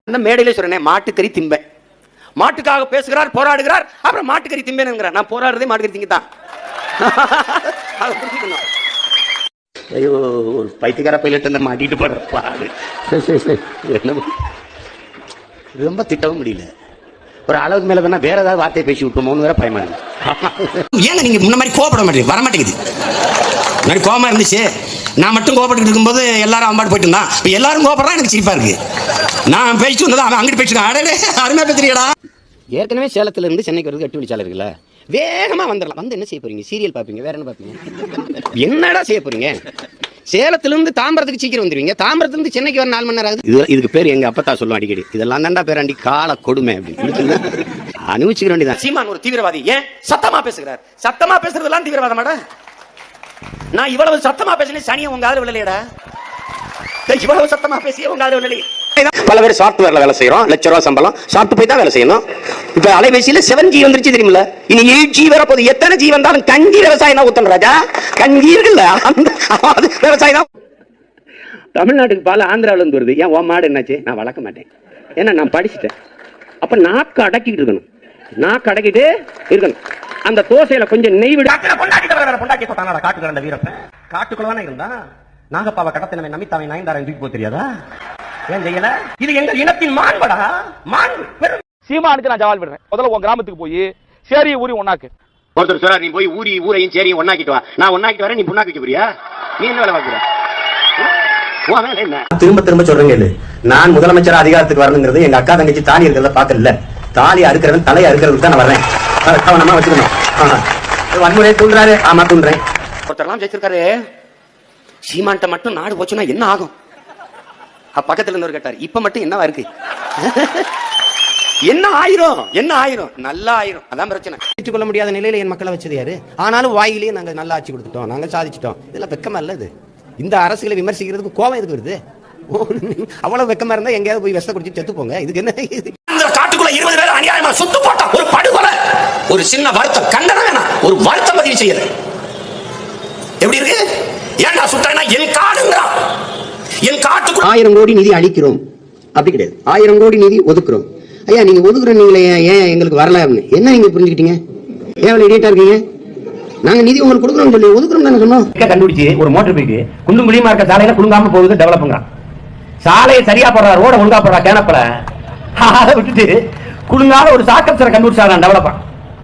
அந்த மேடையிலே சொல்றேன், மாட்டுக்கறி திம்பேன். மாட்டுக்காக பேசுகிறார், போராடுகிறார், அப்புறம் மாட்டுக்கறி திம்பேனுங்கிறார். நான் போராடுறதே மாட்டுக்கறி திங்க தான். ஐயோ, ஒரு பைத்தியக்கார பைலட் அந்த மாட்டிட்டு போற பாடு. ரொம்ப திட்டவும் முடியல. ஒரு அளவுக்கு மேல வேணா வேற ஏதாவது வார்த்தையை பேசி விட்டோமோன்னு வேற பயமா இருக்கு. ஏங்க நீங்க முன்ன மாதிரி கோவப்பட மாட்டேங்குது, வர மாட்டேங்குது. முன்னாடி கோவமா இருந்துச்சு, நான் மட்டும் கோவப்பட்டு இருக்கும்போது எல்லாரும் அம்பாடு போயிட்டு இருந்தான். எல்லாரும் கோவப்படுறா, எனக்கு சிரிப்பா இருக்கு. நான் பேசிட்டு வந்தது அவன் அங்கிட்டு பேசிட்டு அடே அருமையா பேசுறீடா. ஏற்கனவே சேலத்துல இருந்து சென்னைக்கு வரது 8 வழிச்சாலை இருக்குல்ல, வேகமா வந்துடலாம். வந்து என்ன செய்ய போறீங்க? சீரியல் பாப்பீங்க, வேற என்ன பாப்பீங்க? என்னடா செய்ய போறீங்க? சேலத்திலிருந்து தாம்பரத்துக்கு சீக்கிரம் வந்துருவீங்க, தாம்பரத்திலிருந்து சென்னைக்கு வர 4 மணி நேரம் ஆகுது. இதுக்கு பேர் எங்க அப்பத்தா சொல்லுவோம் அடிக்கடி, இதெல்லாம் தாண்டா பேராண்டி கால கொடுமை அப்படின்னு அனுபவிச்சுக்க வேண்டியதான். சீமான் ஒரு தீவிரவாதி, ஏன் சத்தமா பேசுகிறார்? சத்தமா பேசுறதெல்லாம் தீவிரவாதமாடா? நான் இவ்வளவு சத்தமா பேசினேன், சனியை உங்க ஆதரவு இல்லையடா. இவ்வளவு சத்தமா பேசிய உங்க ஆதரவு இல்லை. பல பேர் சாப்ட்வேர்ல வேலை செய்யறோம், ₹1,00,000 சம்பளம், சாப்பிட்டு போய் தான் வேலை செய்யணும். இப்ப அலைபேசியில 7G வந்துருச்சு தெரியுமில்ல, இனி 8G வர போது. எத்தனை G வந்தாலும் கஞ்சி விவசாயம் தான் ஊத்தணும் ராஜா. கஞ்சி இருக்குல்ல, அந்த விவசாயம் தான். தமிழ்நாட்டுக்கு பால் ஆந்திராவில இருந்து வருது. ஏன் உன் மாடு என்னாச்சு? நான் வளர்க்க மாட்டேன், ஏன்னா நான் படிச்சுட்டேன். அப்ப நாக்கு அடக்கிட்டு இருக்கணும், நாக்கு அடக்கிட்டு இருக்கணும். அந்த தோசையில கொஞ்சம் நெய் விட. காட்டுக்குள்ள இருந்தா நாகப்பாவை கடத்தினவை நமித்தாவை நயன்தாரை தூக்கி போக தெரியாதா? ஏன் செய்யல? இது எங்கள் இனத்தின் மாண்படா, மாண்பு. சீமானுக்கு நான் ஜவால் விடுறேன். முதல்ல உன் கிராமத்துக்கு போய் சேரிய ஊரி ஒன்னாக்கு. ஒருத்தர் சொல்றாரு, நீ போய் ஊரையும் சேரியும் ஒன்னாக்கிட்டு வா. நான் ஒன்னாக்கிட்டு வரேன், நீ புண்ணாக்கு வைக்க போறியா? நீ என்ன வேலை பார்க்கிற? திரும்ப திரும்ப சொல்றீங்க, இது நான் முதலமைச்சர் அதிகாரத்துக்கு வரணுங்கிறது எங்க அக்கா தங்கச்சி தாலி இருக்கிறத பாக்கல. தாலி அறுக்கிறவன் தலை அறுக்கிறதுக்கு தான் நான் வர்றேன். கவனமா வச்சுக்கணும். வன்முறையை தூண்டுறாரு. ஆமா தூண்டுறேன். ஒருத்தரெல்லாம் ஜெயிச்சிருக்காரு. சீமான்ட்ட மட்டும் நாடு போச்சுன்னா என்ன ஆகும்? பக்கத்துல இருந்தவர் கேட்டார், இப்ப மட்டும் என்னவா இருக்கு? என்ன ஆயிரும், என்ன ஆயிரும்? நல்லா ஆயிரும். அதான் பிரச்சனை. ஏற்றுக்கொள்ள முடியாத நிலையில என் மக்களை வச்சது யாரு? ஆனாலும் வாயிலேயே நாங்க நல்லா ஆட்சி கொடுத்துட்டோம், நாங்க சாதிச்சிட்டோம். இதெல்லாம் வெக்கமா இல்ல? இது இந்த அரசுகளை விமர்சிக்கிறதுக்கு கோவம் எதுக்கு வருது? அவ்வளவு வெக்கமா இருந்தா எங்கேயாவது போய் விஷத்தை குடிச்சு செத்து போங்க. இதுக்கு என்ன? இந்த காட்டுக்குள்ள 20 பேர் அநியாயமா சுத்து போட்டா ஒரு படுகொலை, ஒரு சின்ன வருத்தம், கண்டனம் வேணாம், ஒரு வருத்தம் பதிவு செய்யல. எப்படி இருக்கு? ஏன்டா சுட்டானா? என் காடுங்கிறான். என் காட்டுக்குள்ள 1000 கோடி நிதி அளிக்கிறோம் அப்படி கிடையாது, 1000 கோடி நிதி ஒதுக்குறோம். ஐயா நீங்க ஒதுக்குற நீங்களே ஏன் எங்களுக்கு வரல? என்ன நீங்க புரிஞ்சுக்கிட்டீங்க? ஏன் இடியட்டா இருக்கீங்க? நாங்க நிதி உங்களுக்கு கொடுக்குறோம் சொல்லி ஒதுக்குறோம் தானே சொன்னோம். கண்டுபிடிச்சு ஒரு மோட்டர் பைக்கு குண்டும் குழியுமா இருக்க சாலையில குலுங்காம போகுது, டெவலப்புங்கிறான். சாலையை சரியா போடுறா, ரோட ஒழுங்கா போடுறா, கேனப்பல அதை விட்டுட்டு குலுங்கால ஒரு சாக்கப்சரை கண்டுபிடிச்சாரான் டெவலப்பா.